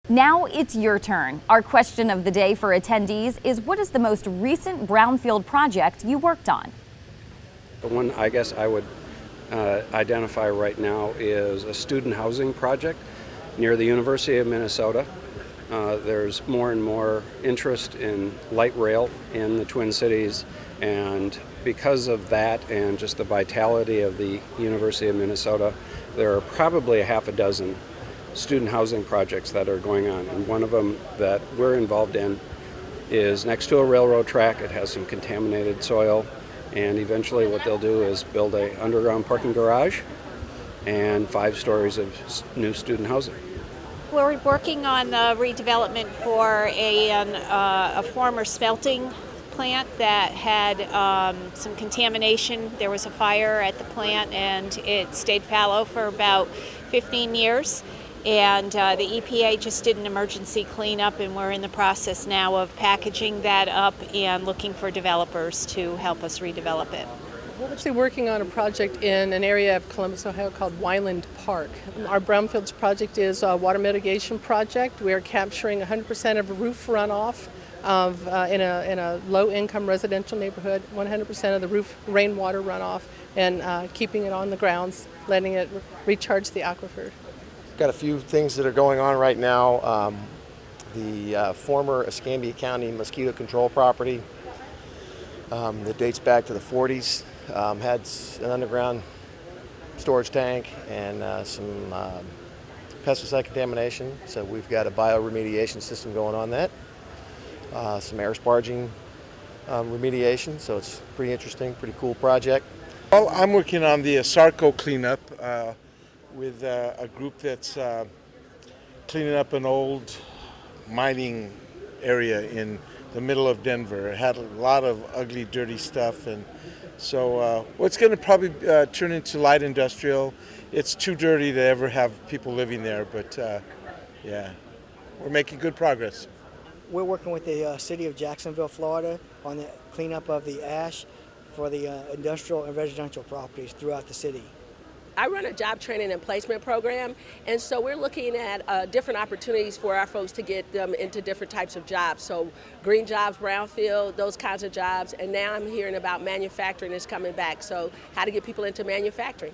Now it's your turn. Our question of the day for attendees is, what is the most recent brownfield project you worked on? The one I guess I would identify right now is a student housing project near the University of Minnesota. There's more and more interest in light rail in the Twin Cities, and because of that and just the vitality of the University of Minnesota, there are probably a half a dozen student housing projects that are going on, and one of them that we're involved in is next to a railroad track. It has some contaminated soil, and eventually what they'll do is build an underground parking garage and 5 stories of new student housing. We're working on the redevelopment for a former smelting plant that had some contamination. There was a fire at the plant and it stayed fallow for about 15 years. And the EPA just did an emergency cleanup, and we're in the process now of packaging that up and looking for developers to help us redevelop it. We're actually working on a project in an area of Columbus, Ohio called Wyland Park. Our Brownfields project is a water mitigation project. We are capturing 100% of roof runoff in a low-income residential neighborhood, 100% of the roof rainwater runoff, and keeping it on the grounds, letting it recharge the aquifer. Got a few things that are going on right now. The former Escambia County mosquito control property that dates back to the 40s had an underground storage tank and some pesticide contamination. So we've got a bioremediation system going on that. Some air sparging remediation. So it's pretty interesting, pretty cool project. Well, I'm working on the Sarco cleanup with a group that's cleaning up an old mining area in the middle of Denver. It had a lot of ugly, dirty stuff, and so it's going to probably turn into light industrial. It's too dirty to ever have people living there, but yeah, we're making good progress. We're working with the city of Jacksonville, Florida on the cleanup of the ash for the industrial and residential properties throughout the city. I run a job training and placement program, and so we're looking at different opportunities for our folks to get them into different types of jobs. So green jobs, brownfield, those kinds of jobs, and now I'm hearing about manufacturing is coming back, so how to get people into manufacturing.